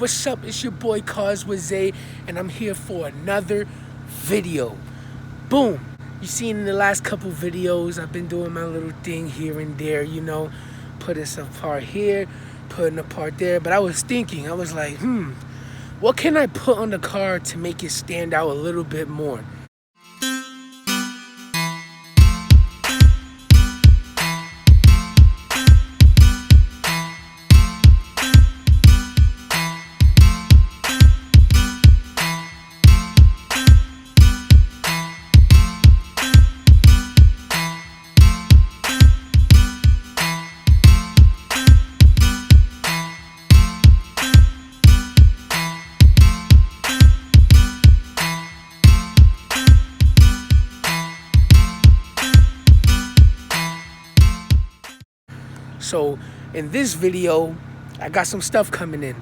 What's up? It's your boy Cars with Zay, and I'm here for another video. Boom! You seen in the last couple videos, I've been doing my little thing here and there, you know, putting some part here, putting a part there. But I was thinking, I was like, what can I put on the car to make it stand out a little bit more? So in this video, I got some stuff coming in.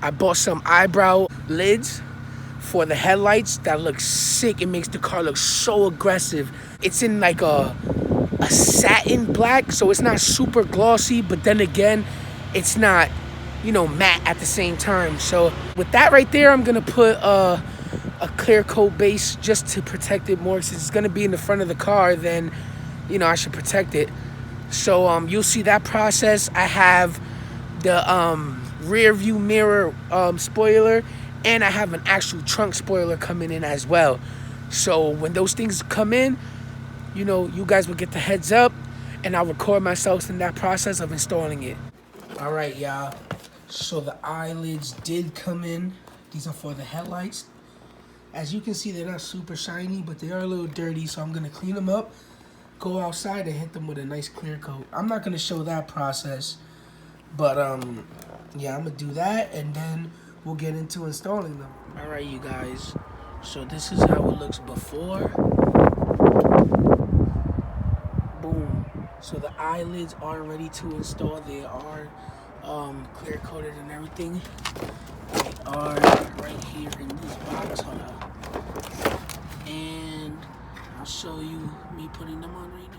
I bought some eyebrow lids for the headlights that look sick. It makes the car look so aggressive. It's in like a satin black, so it's not super glossy, but then again, it's not, you know, matte at the same time. So with that right there, I'm gonna put a clear coat base just to protect it more. Since it's gonna be in the front of the car, then, you know, I should protect it. So you'll see that process. I have the rear view mirror spoiler, and I have an actual trunk spoiler coming in as well. So when those things come in, you know, you guys will get the heads up, and I'll record myself in that process of installing it. All right, y'all. So the eyelids did come in. These are for the headlights. As you can see, they're not super shiny, but they are a little dirty, so I'm gonna clean them up, go outside and hit them with a nice clear coat. I'm not gonna show that process, but yeah, I'm gonna do that, and then we'll get into installing them. All right, you guys, so this is how it looks before. Boom. So the eyelids are ready to install. They are clear coated and everything. They are right here in this box. Hold on. And I'll show you me putting them on right now.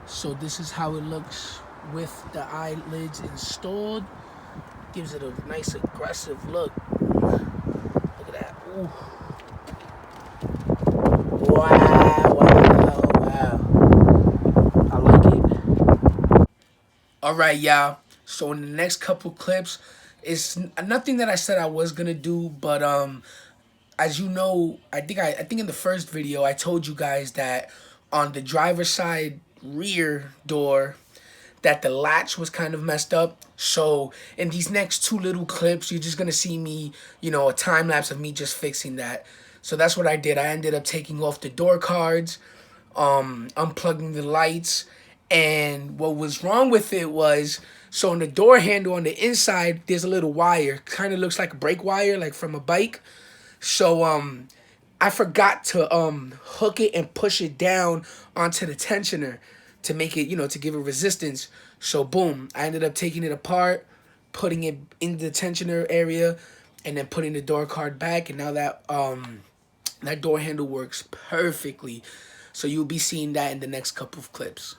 So this is how it looks with the eyelids installed. Gives it a nice aggressive look. Look at that. Ooh. Wow, wow, wow. I like it. All right, y'all. So in the next couple clips, it's nothing that I said I was gonna do, but as you know, I think in the first video I told you guys that on the driver's side rear door that the latch was kind of messed up. So in these next two little clips, you're just gonna see me, you know, a time lapse of me just fixing that. So that's what I did. I ended up taking off the door cards, unplugging the lights, and what was wrong with it was, so on the door handle on the inside there's a little wire, kind of looks like a brake wire, like from a bike. So I forgot to hook it and push it down onto the tensioner to make it, you know, to give it resistance. So boom, I ended up taking it apart, putting it in the tensioner area, and then putting the door card back, and now that that door handle works perfectly. So you'll be seeing that in the next couple of clips.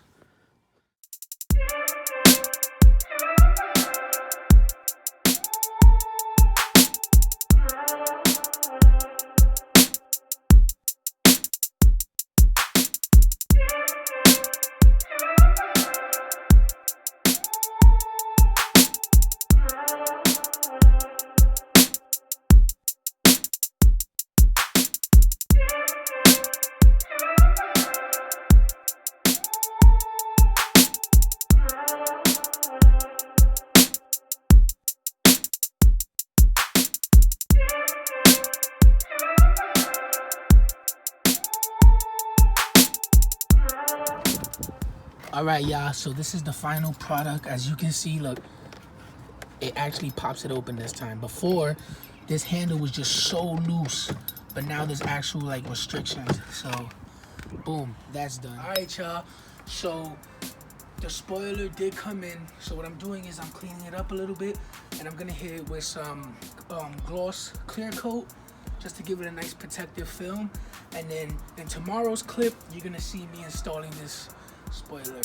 All right, y'all, so this is the final product. As you can see, look, it actually pops it open this time. Before, this handle was just so loose, but now there's actual like restrictions. So boom, that's done. All right, y'all, so the spoiler did come in. So what I'm doing is I'm cleaning it up a little bit, and I'm gonna hit it with some gloss clear coat just to give it a nice protective film. And then in tomorrow's clip, you're gonna see me installing this spoiler.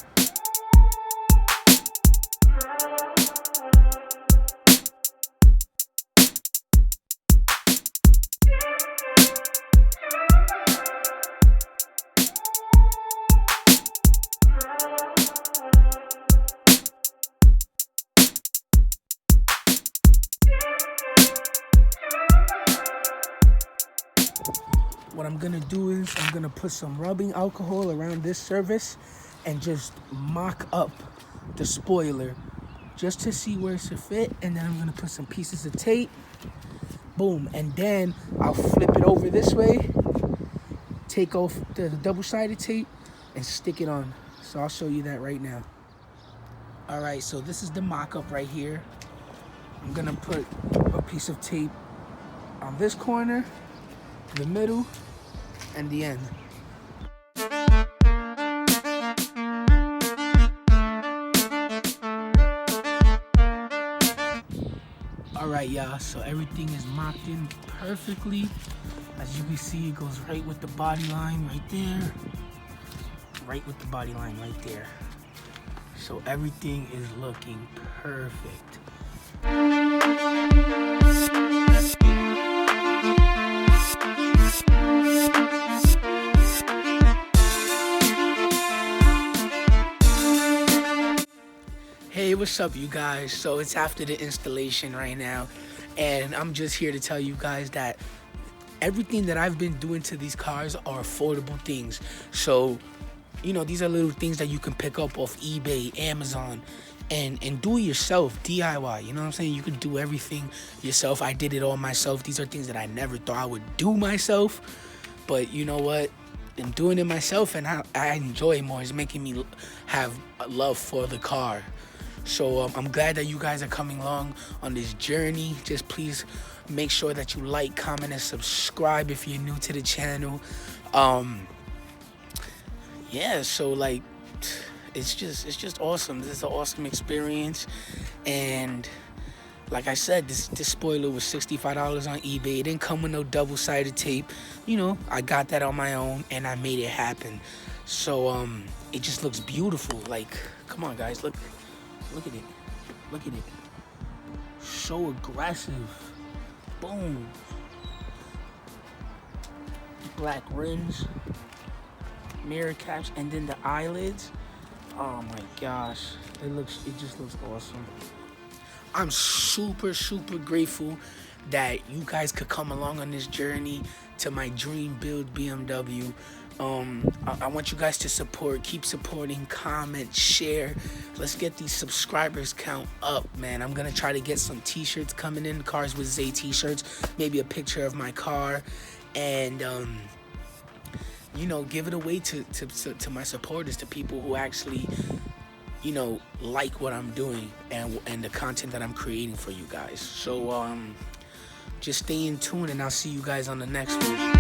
What I'm gonna do is I'm gonna put some rubbing alcohol around this surface and just mock up the spoiler just to see where it's to fit. And then I'm gonna put some pieces of tape, boom, and then I'll flip it over this way, take off the double-sided tape and stick it on. So I'll show you that right now. All right, so this is the mock-up right here. I'm gonna put a piece of tape on this corner, the middle, and the end. All right, y'all, so everything is mocked in perfectly. As you can see, it goes right with the body line right there. Right with the body line right there. So everything is looking perfect. Hey, what's up, you guys? So it's after the installation right now, and I'm just here to tell you guys that everything that I've been doing to these cars are affordable things. So, you know, these are little things that you can pick up off eBay, Amazon, and do it yourself, DIY. You know what I'm saying? You can do everything yourself. I did it all myself. These are things that I never thought I would do myself, but you know what? I'm doing it myself, and I enjoy it more. It's making me have a love for the car. So I'm glad that you guys are coming along on this journey. Just please make sure that you like, comment, and subscribe if you're new to the channel. Yeah, so like it's just awesome. This is an awesome experience. And like I said, this spoiler was $65 on eBay. It didn't come with no double-sided tape. You know, I got that on my own and I made it happen. So it just looks beautiful. Like, come on guys, look at it. Look at it. So aggressive. Boom. Black rims, mirror caps, and then the eyelids. Oh my gosh. It just looks awesome. I'm super grateful that you guys could come along on this journey to my dream build BMW. I want you guys to support, keep supporting, comment, share. Let's get these subscribers count up, man. I'm gonna try to get some t-shirts coming in, Cars with Zay t-shirts, maybe a picture of my car, and you know, give it away to my supporters, to people who actually, you know, like what I'm doing and the content that I'm creating for you guys. So just stay in tune, and I'll see you guys on the next one.